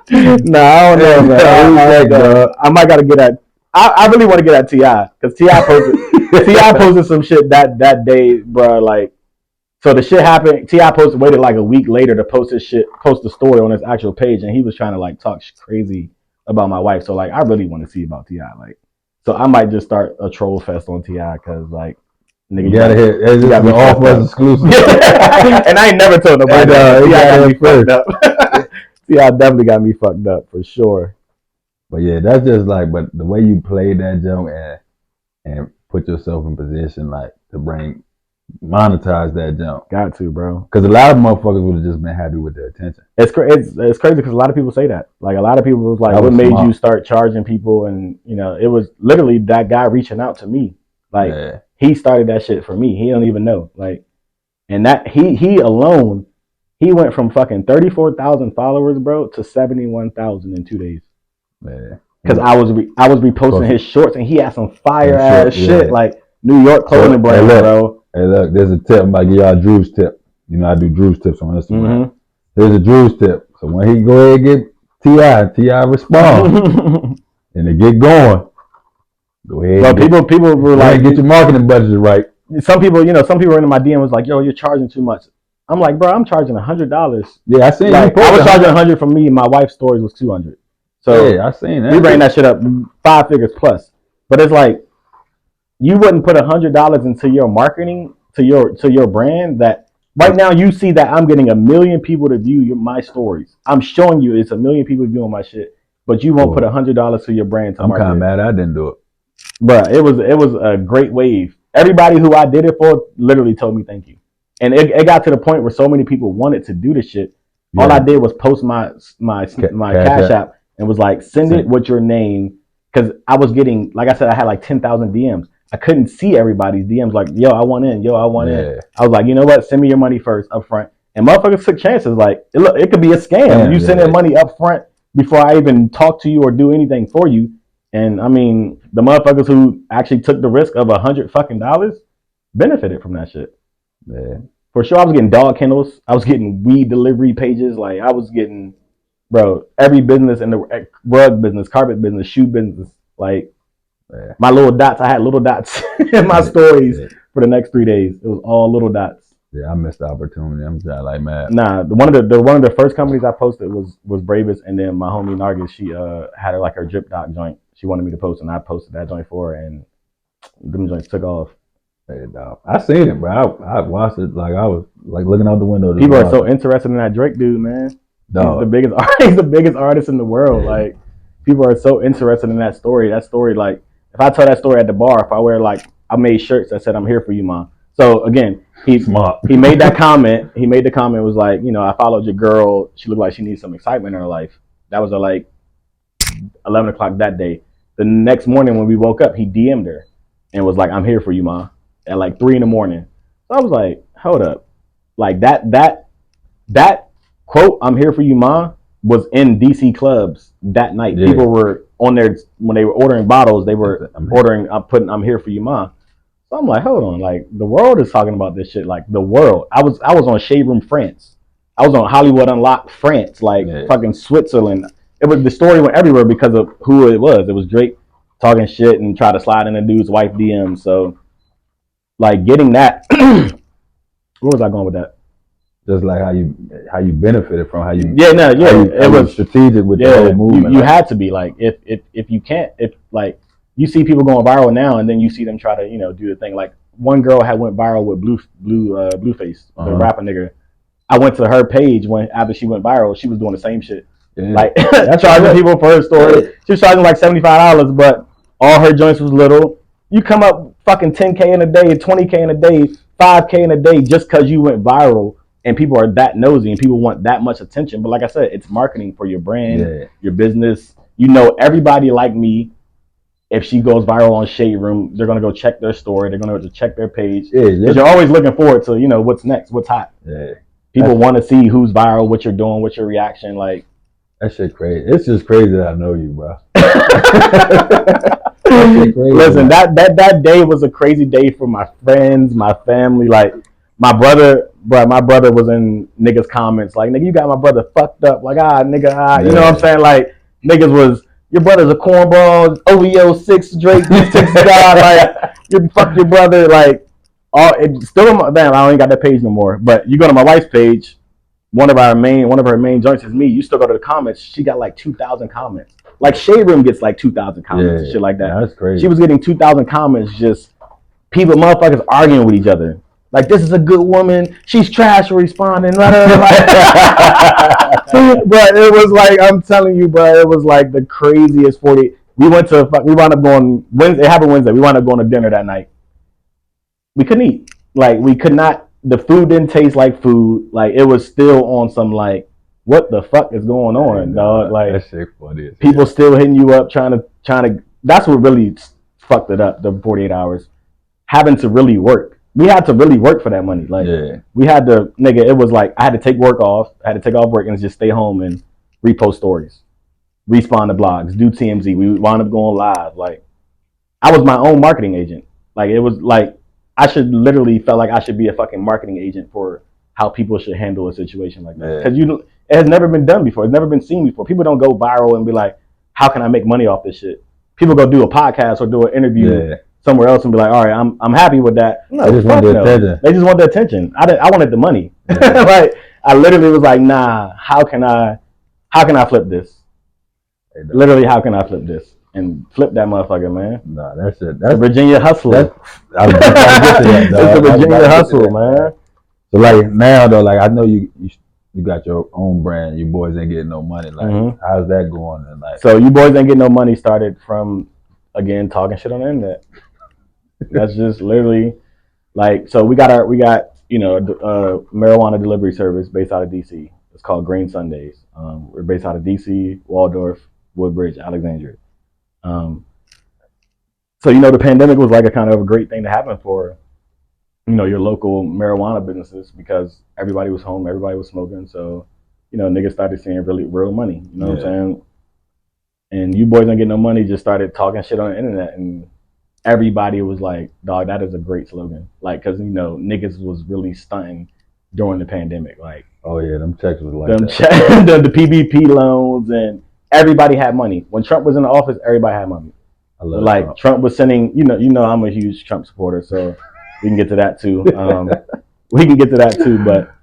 No, I don't know, man. I might gotta get at. I really want to get at T.I. because T.I. posted some shit that day, bro. Like, so the shit happened. T.I. waited like a week later to post the story on his actual page, and he was trying to like talk crazy about my wife. So like, I really want to see about T.I. Like, so I might just start a troll fest on T.I. because like, Nigga, you gotta hit. It's you just got an me off fucked up. us exclusive. And I ain't never told nobody. He got me fucked up. See, I definitely got me fucked up for sure. But yeah, that's just like, but the way you played that jump and put yourself in position like to monetize that jump. Got to, bro. Because a lot of motherfuckers would have just been happy with their attention. It's crazy because a lot of people say that. Like a lot of people was like, "What made you start charging people?" And it was literally that guy reaching out to me. Like he started that shit for me. He don't even know. Like, and that he alone, he went from fucking 34,000 followers, bro, to 71,000 in 2 days. Man. Because I was reposting his shorts and he had some fire ass shit like New York clothing brand, bro. Hey, look, there's a tip. I'm about to give y'all Drew's tip. I do Drew's tips on Instagram. Mm-hmm. There's a Drew's tip. So when he go ahead and get T.I. respond and they get going, go ahead. But people were like, get your marketing budget right. Some people were in my DM was like, yo, you're charging too much. I'm like, bro, I'm charging $100. Yeah, I seen like, I was charging $100 from me and my wife's stories was $200. So yeah, I seen that. We ran that shit up 5 figures plus. But it's like, you wouldn't put $100 into your marketing to your brand that right now you see that I'm getting 1 million people to view my stories. I'm showing you it's 1 million people viewing my shit, but you won't put $100 to your brand to market. I'm kind of mad I didn't do it. Bruh, it was a great wave. Everybody who I did it for literally told me thank you. And it got to the point where so many people wanted to do the shit. Yeah. All I did was post my Cash App and was like, send it with your name. Because I was getting, like I said, I had like 10,000 DMs. I couldn't see everybody's DMs like, yo, I want in, yo, I want in. I was like, you know what? Send me your money first up front. And motherfuckers took chances. Like, it could be a scam. You send in money up front before I even talk to you or do anything for you. And I mean, the motherfuckers who actually took the risk of $100 fucking benefited from that shit. Yeah. For sure, I was getting dog kennels. I was getting weed delivery pages. Like, I was getting, bro, every business in the rug business, carpet business, shoe business. Like, my little dots. I had little dots in my stories for the next 3 days. It was all little dots. Yeah, I missed the opportunity. I'm just like, man. Nah, one of the first companies I posted was Bravest, and then my homie Nargis, she had her drip doc joint. She wanted me to post, and I posted that joint for her, and them joints took off. Hey, dog. I seen it, bro. I watched it like I was like looking out the window. People are so interested in that Drake dude, man. Dog. He's the biggest artist in the world. Yeah. Like, people are so interested in that story. That story, like, if I tell that story at the bar, if I wear I made shirts that said "I'm here for you, ma." So again, he made that comment. He made the comment was like, I followed your girl. She looked like she needs some excitement in her life. That was at like 11 o'clock that day. The next morning when we woke up, he DM'd her and was like, "I'm here for you, ma," at like 3 a.m. So I was like, hold up, like that quote, "I'm here for you, ma," was in DC clubs that night. Yeah. People were on there when they were ordering bottles. They were ordering. "I'm here for you, ma." So I'm like, hold on, like the world is talking about this shit. Like the world. I was on Shade Room France. I was on Hollywood Unlocked France, like fucking Switzerland. The story went everywhere because of who it was. It was Drake talking shit and try to slide in a dude's wife DM. So, like, getting that. Where was I going with that? Just like how you benefited from how you. It was strategic with the whole movement. You had to be like, if you can't, if like you see people going viral now, and then you see them try to do the thing. Like, one girl had went viral with Blueface, the rapper nigga. I went to her page after she went viral. She was doing the same shit. Yeah. Like charging people for her story. She was charging like $75, but all her joints was little. You come up fucking 10K in a day, 20K in a day, 5K in a day just because you went viral, and people are that nosy and people want that much attention. But like I said, it's marketing for your brand, your business. Everybody like me. If she goes viral on Shade Room, they're gonna go check their story. They're gonna go to check their page. Because you're always looking forward to what's next, what's hot. Yeah. People want to see who's viral, what you're doing, what's your reaction. Like, that shit crazy. It's just crazy that I know you, bro. Listen, that day was a crazy day for my friends, my family. Like, my brother was in niggas' comments like, "Nigga, you got my brother fucked up." Like, nigga, you know what I'm saying? Like, niggas was, "Your brother's a cornball, OVO 6 Drake 6 guy." Like, you fuck your brother. Like, it's still on damn. I don't even got that page no more. But you go to my wife's page. One of her main joints is me. You still go to the comments. She got like 2,000 comments. Like, Shade Room gets like 2,000 comments and shit like that. That's crazy. She was getting 2,000 comments just motherfuckers arguing with each other. Like, this is a good woman. She's trash for responding. Blah, blah, blah. But it was like, I'm telling you, bro, it was like the craziest 40. We wound up going Wednesday. It happened Wednesday. We wound up going to dinner that night. We couldn't eat. Like, we could not. The food didn't taste like food. Like, it was still on some like, what the fuck is going on, dog? Like, that shit funny. People still hitting you up trying to. That's what really fucked it up. The 48 hours, having to really work. We had to really work for that money. Like, we had to, nigga. It was like I had to take work off. I had to take off work and just stay home and repost stories, respond to blogs, do TMZ. We wound up going live. Like, I was my own marketing agent. Like, it was like I should literally felt like I should be a fucking marketing agent for how people should handle a situation like that. Because it has never been done before. It's never been seen before. People don't go viral and be like, how can I make money off this shit? People go do a podcast or do an interview somewhere else and be like, all right, I'm happy with that. No, they just want the attention. They just want the attention. I wanted the money. Like, I literally was like, nah, how can I flip this? Literally, how can I flip this? And flip that motherfucker, man. Nah, that's it. That's the Virginia hustle. That's the Virginia hustle, man. So like now though, like I know you got your own brand. You boys ain't getting no money. Like, how's that going? And like, so you boys ain't getting no money started from, again, talking shit on the internet. That's just literally like, so we got a marijuana delivery service based out of DC. It's called Green Sundays. We're based out of DC, Waldorf, Woodbridge, Alexandria. So the pandemic was like a kind of a great thing to happen for your local marijuana businesses, because everybody was home, everybody was smoking, so niggas started seeing really real money. You know what I'm saying? And you boys don't get no money just started talking shit on the internet, and everybody was like, dog, that is a great slogan. Like, because niggas was really stunting during the pandemic. Like, oh yeah, them checks was like the PPP loans, and everybody had money. When Trump was in the office, everybody had money. I love like Trump was sending, I'm a huge Trump supporter, so we can get to that too. But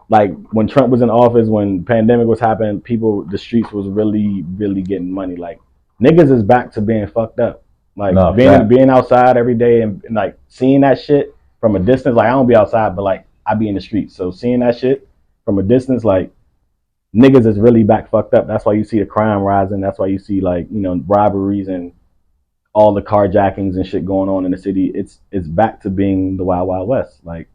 like when Trump was in office, when the pandemic was happening, the streets was really, really getting money. Like, niggas is back to being fucked up. Like, being outside every day and like seeing that shit from a distance. Like, I don't be outside, but like I be in the streets. So seeing that shit from a distance, like, niggas is really back fucked up. That's why you see the crime rising. That's why you see like, robberies and all the carjackings and shit going on in the city. It's back to being the Wild Wild West. Like,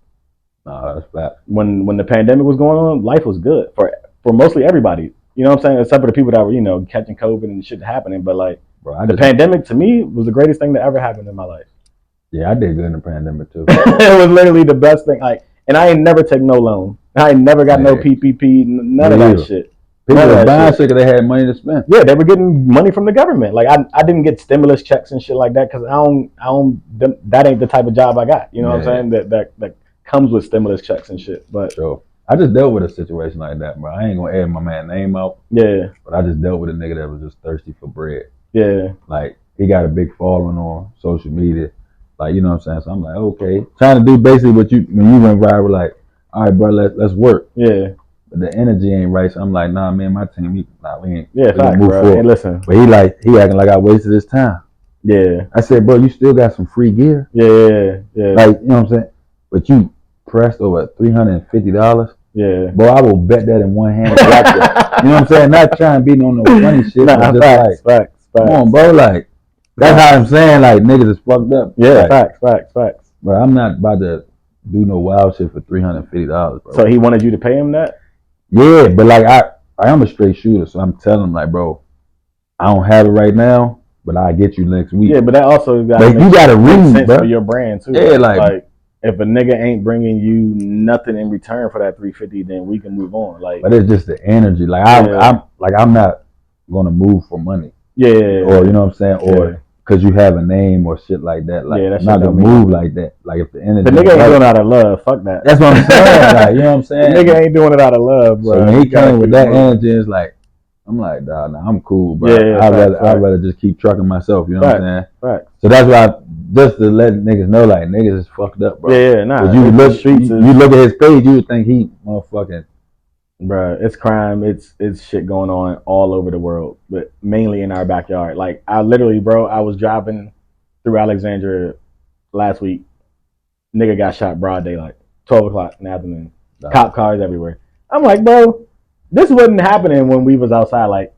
that's bad. When the pandemic was going on, life was good for mostly everybody. You know what I'm saying? Except for the people that were, catching COVID and shit happening. But like, bro, the pandemic to me was the greatest thing that ever happened in my life. Yeah, I did good in the pandemic too. It was literally the best thing. Like, and I ain't never take no loan. I ain't never got no PPP, none of that shit. People were buying shit because they had money to spend. Yeah, they were getting money from the government. Like, I didn't get stimulus checks and shit like that because I don't. That ain't the type of job I got. You know what I'm saying? That comes with stimulus checks and shit. But sure. I just dealt with a situation like that, bro. I ain't gonna add my man's name out. Yeah. But I just dealt with a nigga that was just thirsty for bread. Yeah. Like, he got a big following on social media. Like, you know what I'm saying? So I'm like, okay. Trying to do basically when you went viral, like, all right, bro, let's work. Yeah. But the energy ain't right. So I'm like, nah, man, my team, we ain't. Yeah, fact, move bro. forward. Hey, listen. But he acting like I wasted his time. Yeah. I said, bro, you still got some free gear. Yeah. Like, you know what I'm saying? But you pressed over $350. Yeah. Bro, I will bet that in one hand. You know what I'm saying? Not trying to be on no funny shit. Nah, but just facts. Come on, bro. Like, that's how I'm saying. Like, niggas is fucked up. Yeah, like, facts. Bro, I'm not about to do no wild shit for $350, bro. So he wanted you to pay him that? Yeah, but like I am a straight shooter, so I'm telling him like, bro, I don't have it right now, but I'll get you next week. Yeah, but that also you gotta read, sense bro, for your brand too. Yeah, like if a nigga ain't bringing you nothing in return for that $350, then we can move on. Like, but it's just the energy. Like I'm not gonna move for money. Yeah. Or you know what I'm saying, or because you have a name or shit like that. Like, I'm not gonna move like that. Like, if the energy. The nigga ain't doing it out of love. Fuck that. That's what I'm saying. Like, you know what I'm saying. The nigga ain't doing it out of love, bro. So when he came with that energy, it's like, I'm like, nah, I'm cool, bro. I'd rather just keep trucking myself. You know what I'm saying? Right. So that's why, just to let niggas know, like, niggas is fucked up, bro. Yeah, nah. You look at his page, you would think he motherfucking. Bro, it's crime. It's shit going on all over the world, but mainly in our backyard. Like, I literally, bro, I was driving through Alexandria last week, nigga got shot broad daylight, 12 o'clock in the afternoon. Cop cars everywhere. I'm like, bro, this wasn't happening when we was outside. Like,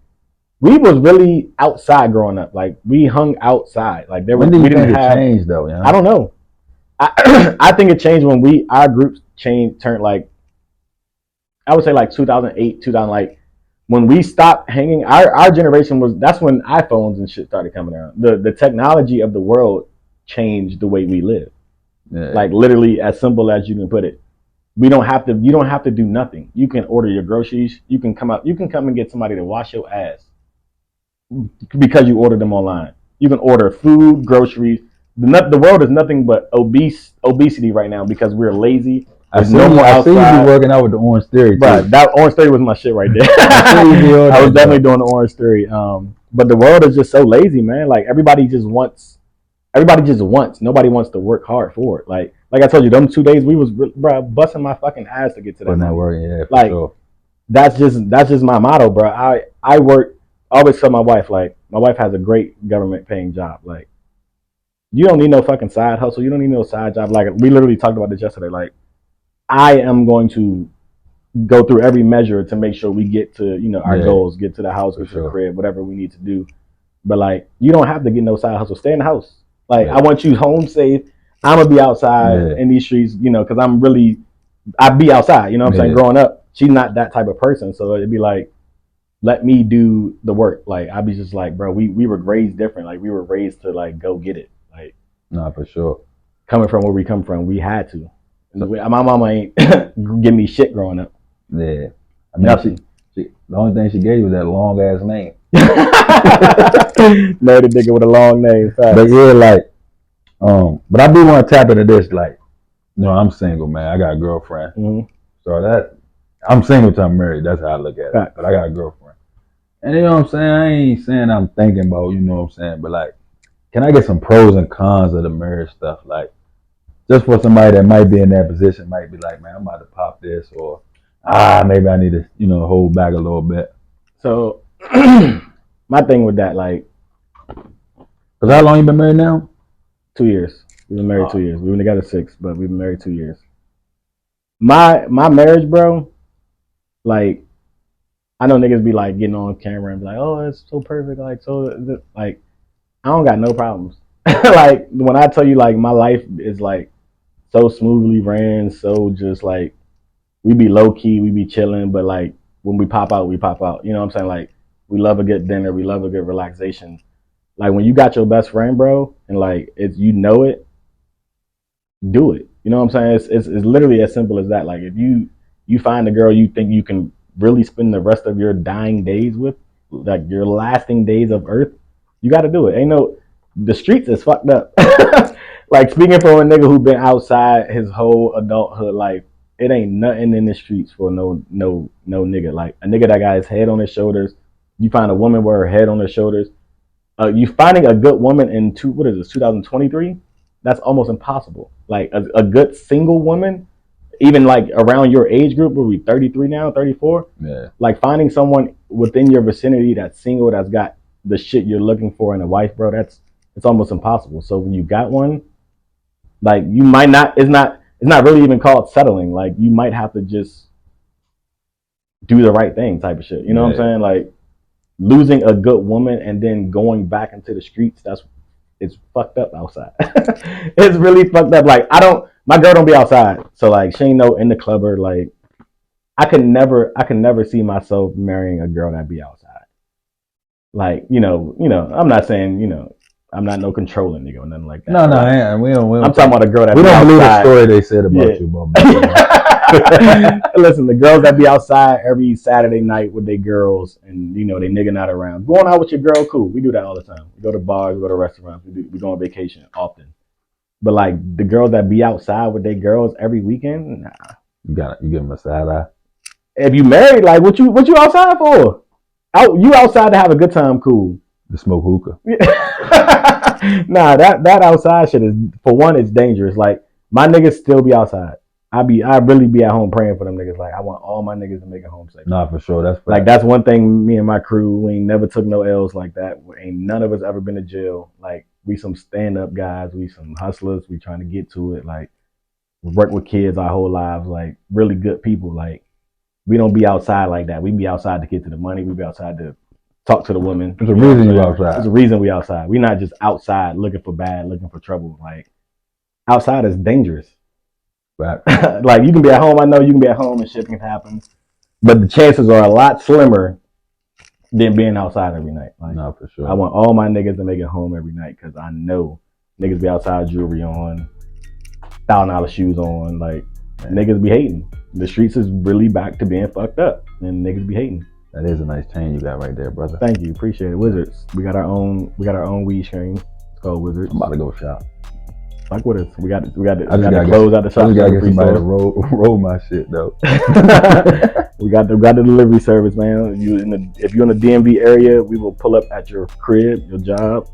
we was really outside growing up. Like, we hung outside. Like, when do you think it changed though? I don't know. I think it changed when our groups turned like, I would say like 2008, 2000, like when we stopped hanging. Our generation that's when iPhones and shit started coming around. The technology of the world changed the way we live. Yeah. Like literally as simple as you can put it. You don't have to do nothing. You can order your groceries. You can come and get somebody to wash your ass because you ordered them online. You can order food, groceries. The world is nothing but obesity right now because we're lazy. I see you working out with the Orange Theory. Right, that Orange Theory was my shit right there. I was definitely doing the Orange Theory. But the world is just so lazy, man. Like everybody just wants. Nobody wants to work hard for it. Like I told you, them 2 days we was busting my fucking ass to get to that. Not working, yeah. Like sure. That's just my motto, bro. I work. I always tell my wife, like my wife has a great government paying job. Like you don't need no fucking side hustle. You don't need no side job. Like we literally talked about this yesterday. Like I am going to go through every measure to make sure we get to our goals, get to the house, get to the crib, whatever we need to do. But like you don't have to get no side hustle. Stay in the house. Like I want you home safe. I'm gonna be outside in these streets, because I be outside. You know what I'm saying? Growing up, she's not that type of person, so it'd be like, let me do the work. Like I'd be just like, bro, we were raised different. Like we were raised to like go get it. Like no, for sure. Coming from where we come from, we had to. My mama ain't give me shit growing up. Yeah, I mean, she the only thing she gave you was that long ass name. Married a nigga with a long name. Fact. But yeah, like, but I do want to tap into this. Like, I'm single, man. I got a girlfriend. Mm-hmm. So I'm single till I'm married. That's how I look at it. Fact. But I got a girlfriend. And you know what I'm saying? I ain't saying I'm thinking about, you know what I'm saying? But like, can I get some pros and cons of the marriage stuff? Like, just for somebody that might be in that position, might be like, man, I'm about to pop this, or maybe I need to, hold back a little bit. So, my thing with that, like, cause how long you been married now? 2 years. We've been married 2 years. We've been together 6, but we've been married 2 years. My marriage, bro, like, I know niggas be like getting on camera and be like, oh, it's so perfect, like, so, like, I don't got no problems. Like, when I tell you, like, my life is like so smoothly ran, so just like we be low key, we be chilling, but like when we pop out, we pop out. You know what I'm saying? Like we love a good dinner, we love a good relaxation. Like when you got your best friend, bro, and like it's it, do it. You know what I'm saying? It's literally as simple as that. Like if you find a girl you think you can really spend the rest of your dying days with, like your lasting days of earth, you got to do it. The streets is fucked up. Like speaking from a nigga who been outside his whole adulthood life, it ain't nothing in the streets for no nigga. Like a nigga that got his head on his shoulders. You find a woman with her head on her shoulders. You finding a good woman in 2023? That's almost impossible. Like a good single woman, even like around your age group, where we 33 now, 34. Yeah. Like finding someone within your vicinity that's single, that's got the shit you're looking for in a wife, bro. It's almost impossible. So when you got one, like you might not. It's not really even called settling. Like you might have to just do the right thing, type of shit. You know what I'm saying? Like losing a good woman and then going back into the streets. It's fucked up outside. It's really fucked up. Like my girl don't be outside, so like she ain't no in the clubber. Like I could never see myself marrying a girl that be outside. Like I'm not saying I'm not no controlling nigga or nothing like that. No, we don't. I'm talking about a girl that we don't believe the story they said about you, bro. Listen, the girls that be outside every Saturday night with their girls and they nigga not around. Going out with your girl, cool. We do that all the time. We go to bars, we go to restaurants, we go on vacation often. But like the girls that be outside with their girls every weekend, nah. You give them a side eye. If you married, like what you outside for? You outside to have a good time, cool. To smoke hookah. Nah, that outside shit is, for one, it's dangerous. Like my niggas still be outside. I really be at home praying for them niggas. Like I want all my niggas to make it home safe. Nah, for sure. That's one thing. Me and my crew, we ain't never took no L's like that. Ain't none of us ever been to jail. Like we some stand up guys. We some hustlers. We trying to get to it. Like we work with kids our whole lives. Like really good people. Like we don't be outside like that. We be outside to get to the money. We be outside to talk to the women. There's a reason you outside. There's a reason we outside. We not just outside looking for bad, looking for trouble. Like outside is dangerous. Right. Like you can be at home. I know you can be at home and shit can happen, but the chances are a lot slimmer than being outside every night. Like, no, for sure. I want all my niggas to make it home every night because I know niggas be outside jewelry on, $1,000 shoes on. Like niggas be hating. The streets is really back to being fucked up, and niggas be hating. That is a nice chain you got right there, brother. Thank you, appreciate it. Wizards. We got our own weed chain. It's called Wizards. I'm about to go shop. Fuck with us. We got to gotta close out the shop. I just gotta get somebody to roll my shit though. we got the delivery service, man. If you're in the DMV area, we will pull up at your crib, your job,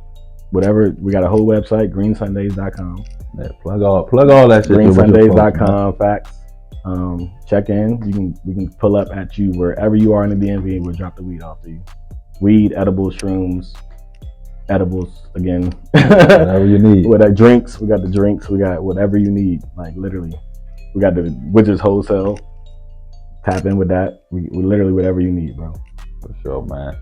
whatever. We got a whole website, greensundays.com. Yeah, plug all that shit. Greensundays.com. Facts. Check in. We can pull up at you wherever you are in the DMV, and we'll drop the weed off to you. Weed, edibles, shrooms, edibles again. Whatever you need. With our drinks, we got the drinks. We got whatever you need. Like literally, we got the Wizards wholesale. Tap in with that. We literally whatever you need, bro. For sure, man.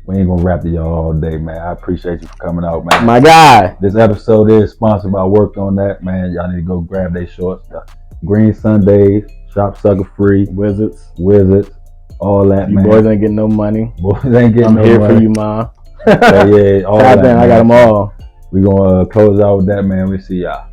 We ain't gonna rap to y'all all day, man. I appreciate you for coming out, man. My guy. This episode is sponsored by Worked On That, man. Y'all need to go grab their shorts. Green Sundays, Shop Sucker Free, Wizards, all that, you man. Boys ain't getting no money. Boys ain't getting I'm no here money. for you, ma. Yeah, all Tap that. in, I got them all. We gonna close out with that, man. We see y'all.